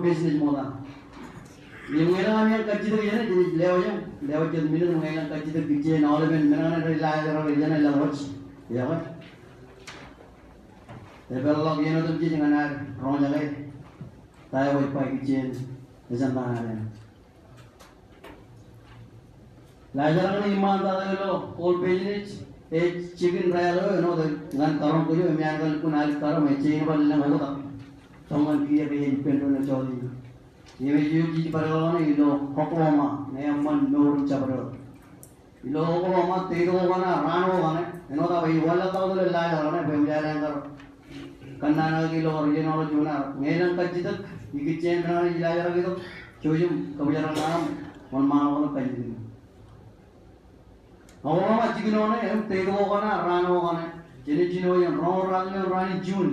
business moda. Yang mengenai yang kerja itu jadi lewat jadi minum mengenai kerja itu kerja nalar mengenai dari lain orang jadi lewat, ya kan? Tapi kalau yang itu kerja dengan orang jalan, saya wifi kerja, macam mana? Lajar kan iman tak ada cold business, chicken raya lo, dengan karang kuju, menyanggul pun ada karang, chicken pun lelaki hoga, soalnya dia kerja pendulum cawli. Ini juga pada orang itu Oklahoma, Neaman, North Chapter. Itu Oklahoma, Tido mana, Rano mana, ini orang itu wala tahu tu lelaki orang, pembicara yang kar, kanana kilo original jual, ngelang kajitak, ikut chain mana ilajar gitu, cujum, kebijakan orang, mana orang kajitak. Oklahoma chicken orang, Tido mana, Rano mana, jadi Cino yang run in June,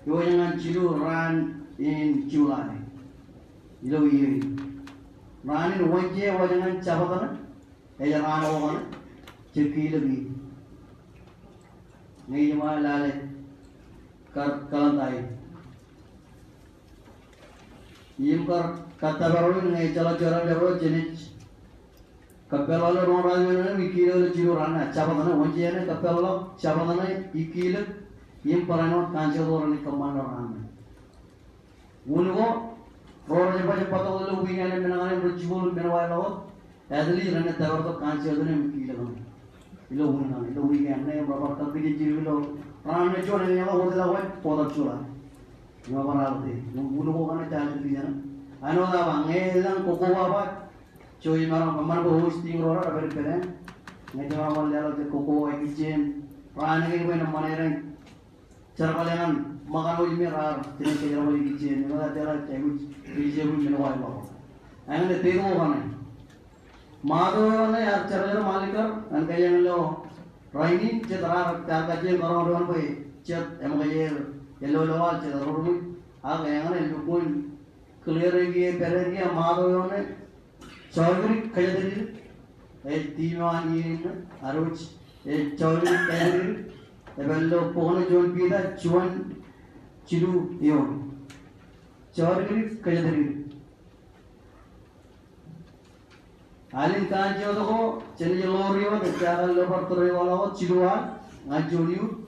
yo yang Cino run in July. Ilo ini, rani wajah wajangan cabakan, rano kan, cekil lagi, ni cuma lale, kalantai, ini kata baru ni cala baru jenis, kapal lalu orang ramai ni ikil ciro rana, cabakan wajah ni kapal lalu cabakan ikil, ini peranot kancil orang ni kemana ramai, ungu Orang cepat kalau lebih ni menangan berjual menawai lawan, asli rana tawar tu kancil tu ni mungkin lawan. Ilo bukan, ilo weekend ni berapa kali jadi ilo rana jual ni yang hotel lawan podak jual. Lima barang tu, ulu bukan cahaya tu dia. Anu dah bang, elang koko apa, cuy marang kamar ko hosting orang ada berperen. Ni cuma malam lalu je koko kitchen, rana ni pun nama ni orang cara kalian makan lagi merah, jenis kerja lagi kitchen, ni ada cara cewek kerja pun menawai lawan. Angin itu temu kan? Mahu ni cara malikar, angin yang lo raini cedera cara kerja orang pun ced, emang kerja yellow lawal cedera orang, agak angin itu pun clear lagi, better lagi, mahu ni cawri kerja diri, timan ini aruj, cawri kerja diri, sebelum pohon jual pida cuan cilu yo. Cawri kerja diri. Alin kancil tu ko, cini lori wa, cara lebar turai wala wa ciluan, ngajuniu.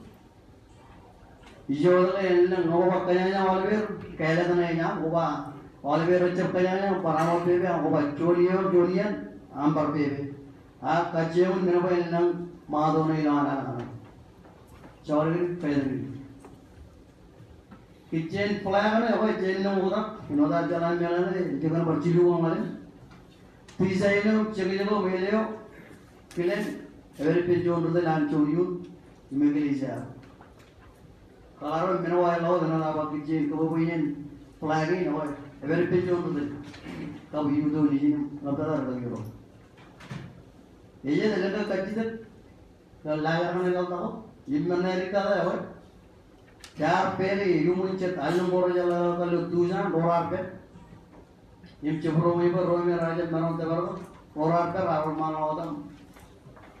Ijo tu kan, ngoba kayanya walber, kaya tu nanya, ngoba walber macam kayanya, paramal bebe, ngoba jonian, ambar bebe. Kacau ni apa yang mahu ni lana. Cawri kerja diri. Kitchen flag ni, apa kitchen ni muda, inoda jalan ni, jangan bercilu orang Pizza ini, cekik meleo, pilih, every pizza orang tu lan curiu, Indonesia. Kalau menawai lawan dengan apa kitchen, kau punya flag ini, apa every pizza orang tu, kau hiu tu ni, apa dah lagi orang. Ini je lepas kajian, kalau layar mana kalau tahu, ini mana Amerika dah, apa? Jar peri, you muncul, alun borak jalan kalau tujuan borak per. Ini ceburu ini beromi raja malam tebar, orang ter awal malam orang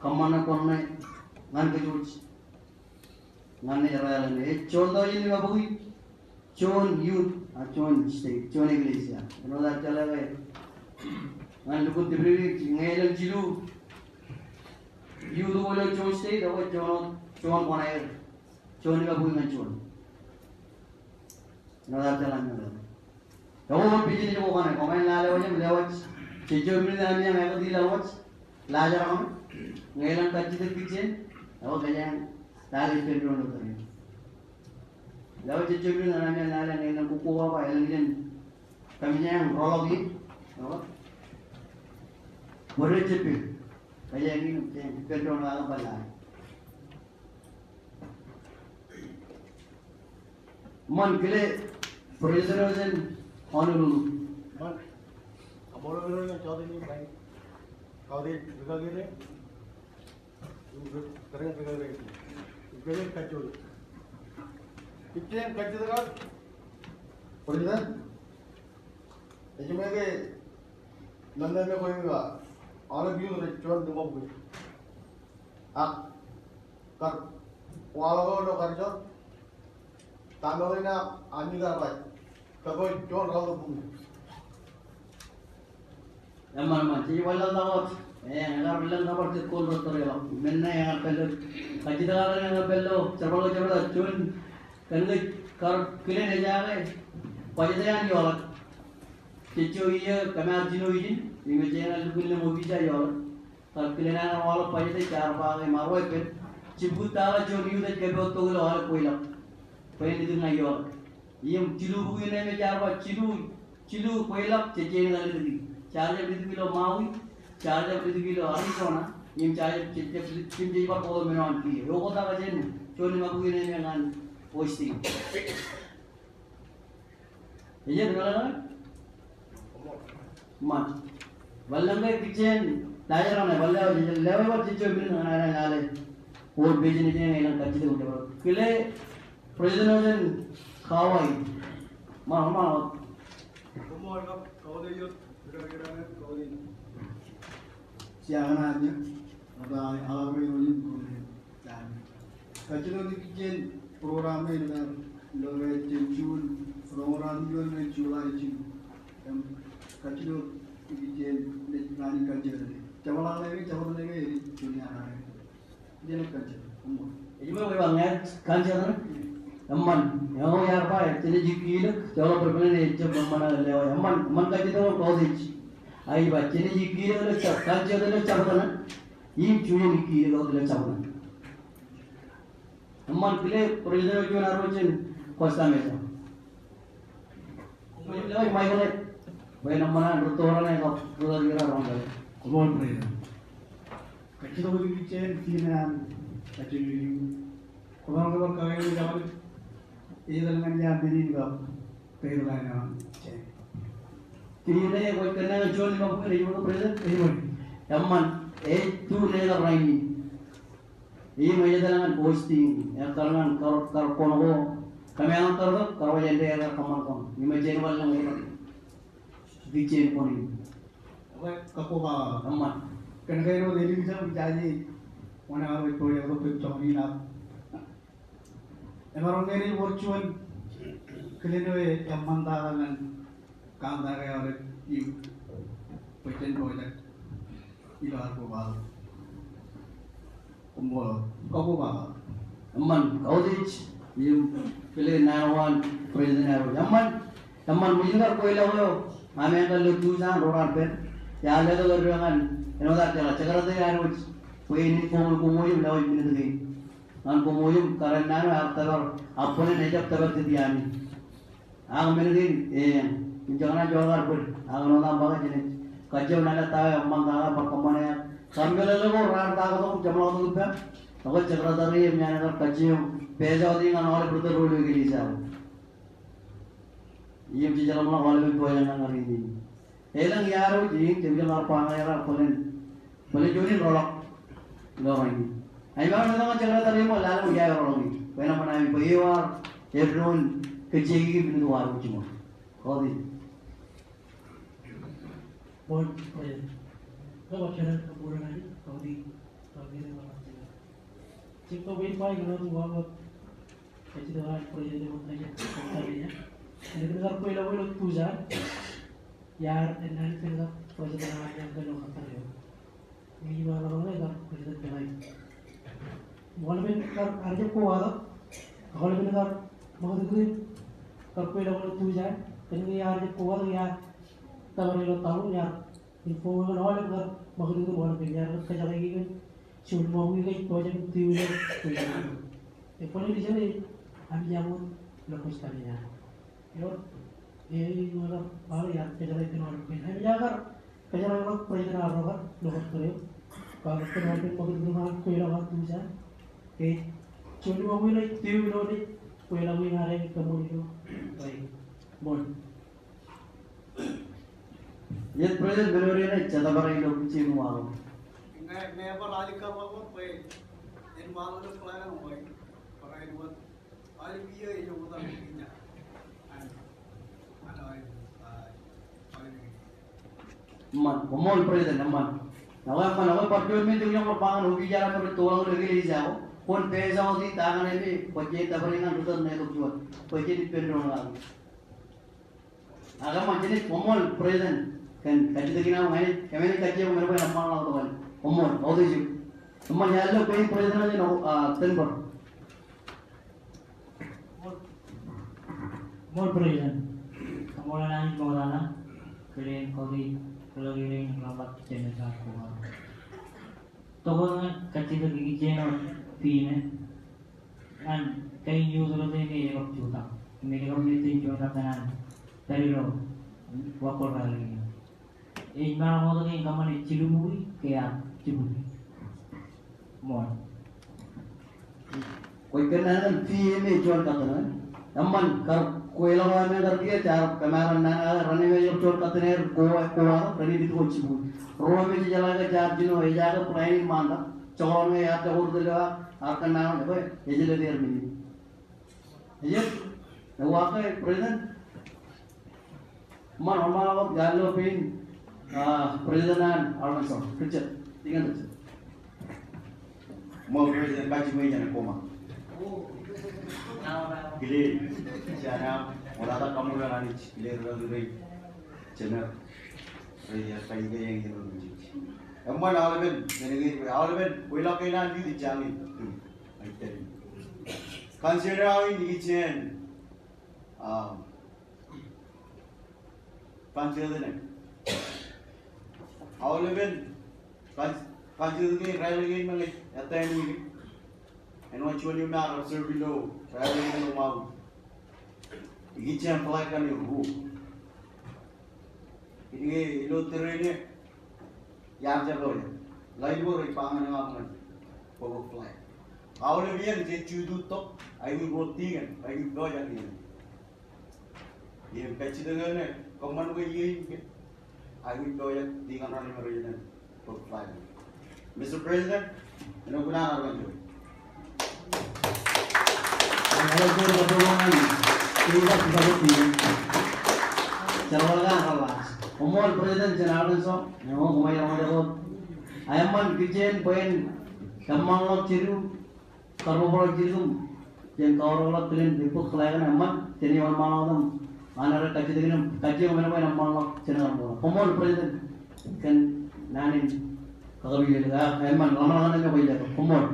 kemana korne ngan kejuj, ngan ni raya ni. Contoh ini apa bui? Con youth, con state, con iglesia. Kalau dah jalan ni, ngan lukut diberi ngelang jilu. Youth tu boleh con state, apa con konair, con ni apa bui ngan con. Kalau dah jalan ni. Kalau pijin itu bukan, komen lewat, cincin ini yang aku di lewat, lajar kamu, ngelang kajian pijin, aku kajian lari pendulum tu ni. Lewat cincin ini namanya ngelang kuku apa, ngelang kami yang rolok ni, apa? Boleh cepet, kajian ini pendulum apa lah? Man kile, presiden Honolulu. Man, Honolulu yang jauh ini baik. Kau di juga gini, keren juga gini. Gini kacau. Itu yang kacau tu kan? Presiden, itu mereka London में कोई भी और भी उधर चोर दुमा हुई आप कर वालों को लो कर जो तांडव ने आनी कर पाए Kagoy, John Raul. Emang jadi walau tahu, agar bilang kabar cikul betul ya. Mana yang perlu, kaji dalam yang perlu, coba cun, kan kar kalian aja ke, wajah yang jualan, cicu iya, kami arjino ini, ini jangan lupa le movie aja jualan, kar kalian yang awal wajah cara pakai marwai pen, cibut tahu cun itu kebot tu kalau awal koilah, pen itu nggak jualan, iya cilu buku ini cara cilu koilah cecen kali tadi. Charge with kilo Maui, charge with kilo Arizona, in charge Chimji Papo Menon P. Rogota Vajen, Tony Maguin and Posting. Is it much? Valanga kitchen, Diana, level of teacher bin and Ale, old business and Kachi. Kile, President and Hawaii, Mama. Siang aja, ada alam ini dan kacau di kitchen program ini dengan loe cincun program jual jual cincun kacau di kitchen nani kacau ni cawalan lagi dunia ada jadi kacau Ini mah bangnya kanjar Amman, yang ya apa? Jadi jikir, kalau berbeda coba mana lewa. Amman kaji tu college. Ayi baca jadi jikir kalau cak, kanjar kalau cak mana? Ini cuma jikir kalau cak mana? Amman kile perjalanan cuma naruhin kosta mesa. Lewa mai kale, bayi nama ruturan yang kau ruturan kira orang kale. Kumon pergi. Kacau di kitchen kinan kacau di kumon kumon kawin di dalam ini dengan yang ini juga perlahan cek. Kini ni kau kena jual ni mampu ni mampu present. Amman, tu ni lah orang ini. Ini macam dalam posting, yang kalangan kar kono kami yang kar kau jadi yang kaman kon. Ini macam mana yang bicara koni. Apa kapoba? Amman, Kena kau ini bisa menjadi mana orang itu yang tu cakap nak. Emang orang ini virtual kalian yang mantap dengan kantor yang ada di pejabat project ilah kubal, kumpul kau kubal. Amman, kau dich, you kalian nawan present nawan. Amman mungkin kau ilah kami yang kalau tujuan orang pen, ya ada tu orang yang ada cakap tu yang harus kau ini kumui lawan ini tu. An kumuyum karena after apa ni nejap tabak tidiani. Ang menudin jangan jual pun. Ang nona baga jenis. Kacau nala tahu amang tahu perkembangan ya. Sambil lalu orang tahu tu jamal tu apa. Aku cakap tadi yang mana kacau. Pesa orang yang orang betul betul gini sah. Ia mesti jalan mana orang betul yang orang ini. Elang yaru jadi jangan orang pangai orang polen juri rolak. Gak ini. Ayo orang orang cakap tadi mau lalu jaya orang ini. Kena mana ini bayar, everyone kecil gitu waru cuma. Kau di. Bon, kau macam kemudian lagi kau di orang cakap. Jika wait baik kalau tu awak kecil orang projek dia buat aja kontaknya. Jadi kita kau ilau tu jar, yar dan kita projek orang yang kalau kata dia. Ini mana orang ni kan projek lain. Walaupun kerja kuat, kalau benar maksudnya kalau kita tujuan, kini kerja kuat ya, kalau kita tahu ya, info kan orang maksudnya walaupun ya kerja lagi kan, cuma mau kita tujuan tujuan tujuan. Kalau di sini, kami jamun lepas tadinya, ini malah baru ya kerja lagi orang pun, kami jaga kerja lagi orang kerja orang lepas kerja, kalau kita maksudnya kuilah tujuan. Cuma mau ni tiu ni, kuila mau ngarai kamu itu, baik, bon. Ia present benar ni cakap barang itu kecil mual. Ni apa lagi kalau apa pun, ini malu tu kelana muai, orang itu buat, ada biaya itu bukan begini. Ada Man, komol present man. Nawai perjuangan ni yang berpangan ubi jalan bertuang lagi jauh. Pun pesa orang di tangan ini, pojok tak beringan rutan ni tu jual, pojok di pendorong lagi. agama jenis omol present kan kaji tegina mengenai kemana kaji yang mereka nama Allah tuan omol auto ju teman yang lo pengen present aja no tenbor More present. Kamulan ko na kalian kali kalian lambat jenis aku. Toh kacil lagi jenis pin kan kain juga tu ini waktu juta. Ini kalau kita juta kanan dari lo wakor lagi. Ini malam waktu ini kamu ni cilumui kayak cilumui. More. koi kenal fee में जोड़ करते हैं अम्मन कर कोई लोग में करके चार कैमरा ना रने में जो जोड़ करते हैं कोआ रनी भी तो अच्छी बुरी रोड में जो जला के चार दिन हो जाएगा प्राइम मानता चौड़ में यार तो और दिलवा आपका नाम है भाई ये जले देर में ये वो आपका प्रेजेंट मन हमारा वो जालो पिन प्रेजेंट और ना so picture tinggal tu mau present kaji mai jana koma gile jana mulata kamu yang ani gile roi jana ya kai ga yang itu nji amma alben nengi alben koila kaina di jami I tell you consider how in the chen consider the alben consider the rail again malay at the end and what you now observe below traveling in the mouth each and flag on your roof ini ilo terene yang jago ya lain boleh pangan yang apa power flag awalnya biar je cudu top ayu roti kan ayu goyang ini dia kecil dengan ni koman gue ini ayu goyang dengan orang yang berjalan power flag Mr. President ini guna apa tu kalau tu berdorongan tidak seperti cara apa omol present jenaraan so nyawa kumai orang jago ayaman kitchen poin kamang lo ciru karbohidrat ciru yang kau orang kalian dipuk kelayakan ayaman jadi orang mana orang mana ada kaji dengan kaji mana poin ayaman lo jenaraan omol present kan nanin kagak bila ayaman lama-lama nanya poin jago omol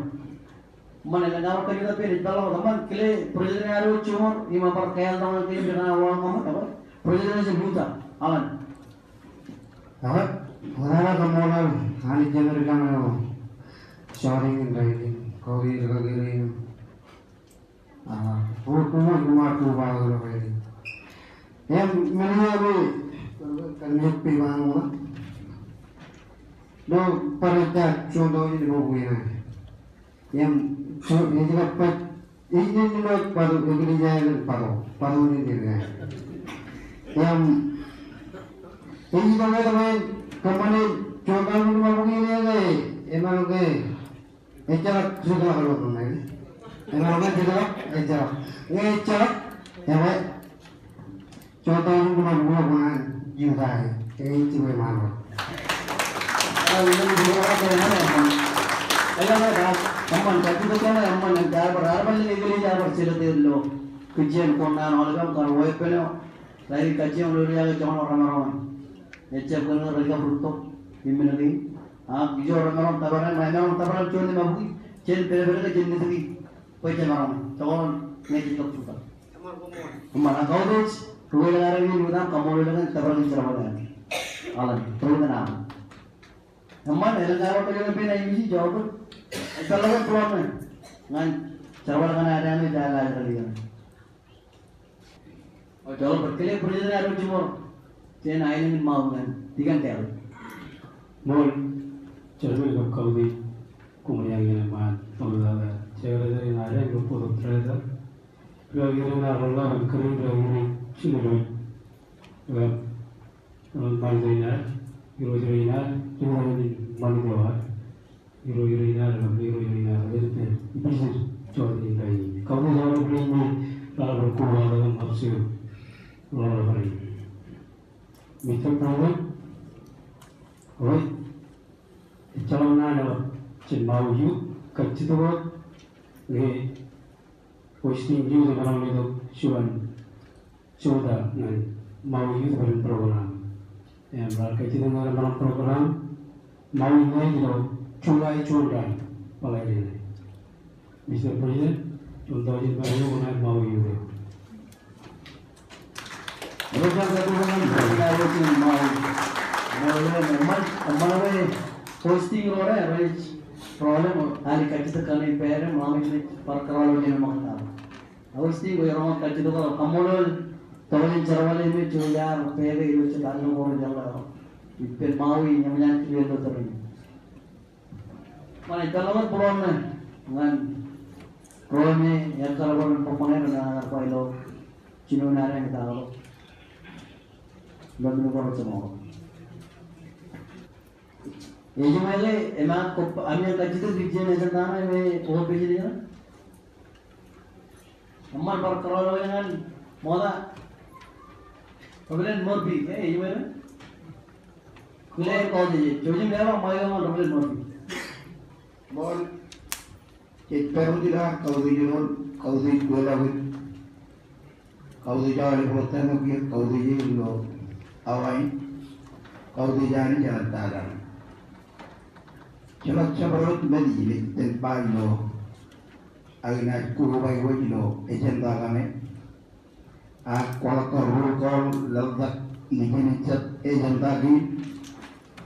mana yang kau kerja tapi di dalam teman kile present yang ada cuma 5 perkayaan tangan kile dengan orang mana apa present yang buta aman Awak orang kemudian hari jalan dengan sharing writing, kori kagiri, purukuma tu bahagia lagi. Yang mana ni kanjut piwang mana? Do perintah contoh ini bukunya. Yang juga pat ini juga paru kagiri jalan paru ini dia. Yang ini teman-teman kembali coba rumah begini aja, emang oke, ejarak sudah kalau pun lagi, emang oke ejarak, ya baik, coba rumah bukan juga, ini cuma malu. Kalau ini dua orang bagaimana? Ayo nak teman, tapi tu kan teman yang jar berharap ni negeri jar bercerita dulu, kajian konan orang kalau web ni, lagi kajian dulu ya jangan orang-orang. Ecap kena mereka beruntung di mana ni? Bijak orang tabaran, orang tabaran cuma ni mahu cil bela-bela ke jenis ni, pecah orang, cakap ni kita suka. Mana kau tu? Dua negara ni dua kamu dengan tabaran ceramalan, alam, terus nama. Mana negara kita ni pernah ini jawab, kalau kita keluar ni, ngan ceramalan ada ni jalan ada lagi. Oh jawab berkali presiden ada cuma. Jangan air ni mau kan, tiga kali. Mol, cermin kau di kumpulan yang mana, tahu tak? Cewek dari nara yang lupa terasa. Kalau yang nara orang kering orang cina orang, orang mana nara, orang nara, cuma orang mana dia, orang nara, itu bisnis jual ini. Kau ni orang beli lalu berkuah dalam hasil, lalu beri. Mitra Prawan, oi, calon anak cendau you, kecil tu, posting you dengan orang itu cuman, coba, mau youth bareng program. Yang berkait dengan dalam program mau ini juga culai curang palai ini. Mr. President, contohnya baru mengenai mau youth. Terus yang kedua kan kalau sih mau hosting orang problem hari kerja kali payah malam ini perkara ini makna. Hosting orang kerja itu kalau kamu Tolong cara ini cuci payah itu sudah nunggu jalan. Ipel mau ini yang clear itu terus. Mana kalau problem yang kalau orang pemain orang apa itu cino nara yang tahu. Lalu baru semua. Ini malah emak kami kerja itu bijian itu tanah ini orang bijian. Amal perkara dengan moda. Kemudian morbi, ini mana? Kulai kau jadi, jadi mereka mayu mana kemudian morbi. Mol Peru tidak kau di bola kau di jalan hotel mungkin kau di lo awai kau di jalan tagar. Cepat beli tempat lo agak kurubai lo agenda kami. Kalau kalau letak ini cat agenda ini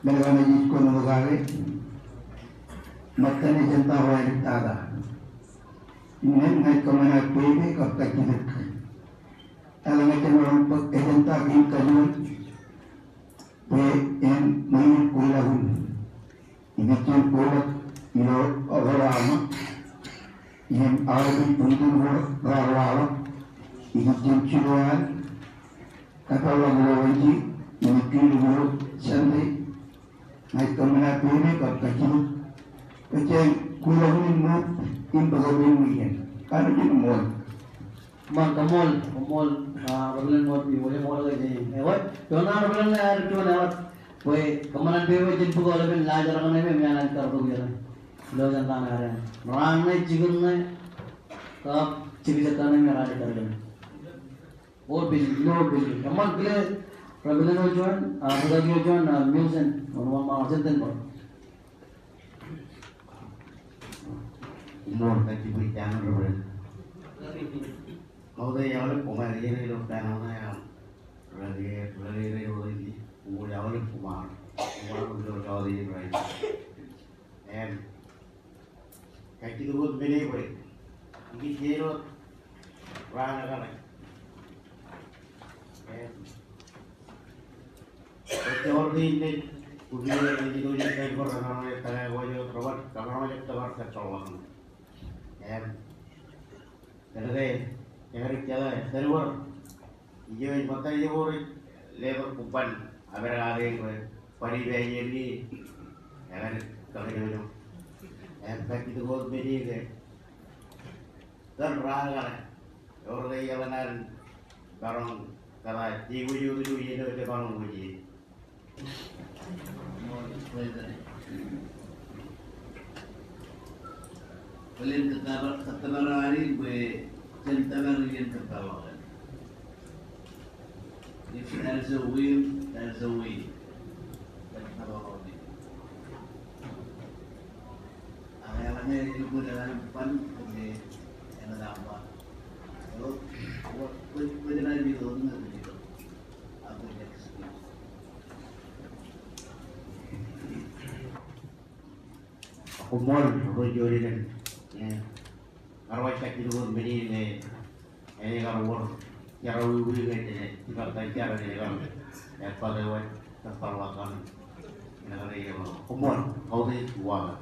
mereka ni kono negara makanya agenda orang ada. Ini ngai kemana pergi kata kita. Kalau macam orang agenda ini kajian, yang main kuliahun. Ini cuma kuliah, ini orang yang awal untuk orang ini cincin kata orang lagi ini kilo sendiri naik ke mana pun kata kita kecil kuliah ini mau imbalan ini karena kita mau Kamol berbulan mau lagi awak jangan berbulan ada cuma awak boy kemarin beberapa jenis pegawai lebih lajar kan ini menyalan kartu dia lo jangan ada orang ni jigun ni kap cibisan ni merah ada और बिजली कमाल के प्रबंधन हो जान आदमी हो जान म्यूजिक और वहाँ मार्जिन देन पर More than you put down the road. Oh, they all look over here, look down there. Really, we all look for one. One will all the right. And catch the wood very way. You get here, run around. Teori ini ujian ini tu jadi ekor orang yang tengah wajah terawat, kamera wajah terawat kecolongan. Jadi, yang hari jalan, server, ini mata ini boleh lebar kupan, agar ada yang paribai ini, yang ada kalau itu, yang tak itu buat beri ke, dan raga, orang yang jalan barang kalau jiwa itu itu barang uji. Kalian katakanlah hari gue tentang yang ketawa. If there's a will, there's a way. Ketawa ini. Awalnya itu dalam depan ke yang ada apa? Kalau gue jangan bilang begitu. Aku jadi Umur rojori dan arwah cak itu pun beri ini kalau cara wui ini kita cara ini kan ya pada keperluan ini umur kau ni tua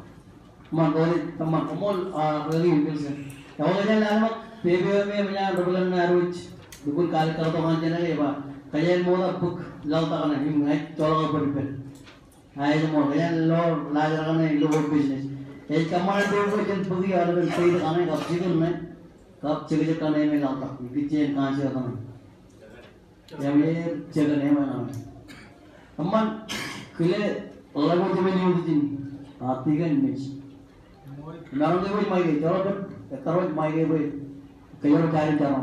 teman umur lagi biasa kalau jangan lama PBM nya berbulan naruj dukun kali kalau teman jangan ya pak kalian mau book lalu tak kena ini colong berpikir hai semua kalian lo lajar kena lo business एक कमांड दो को जन पुगी और फिर सही खाने कब चिकन में कब चिकन करने में लाता पीछे कहाँ से आता है जब ये चिकन है मैं नाम कमांड किले अलग हो जब नहीं होती आती का इमेज नाम देखो माइके चलो जब करो माइके भाई कई बार चार चार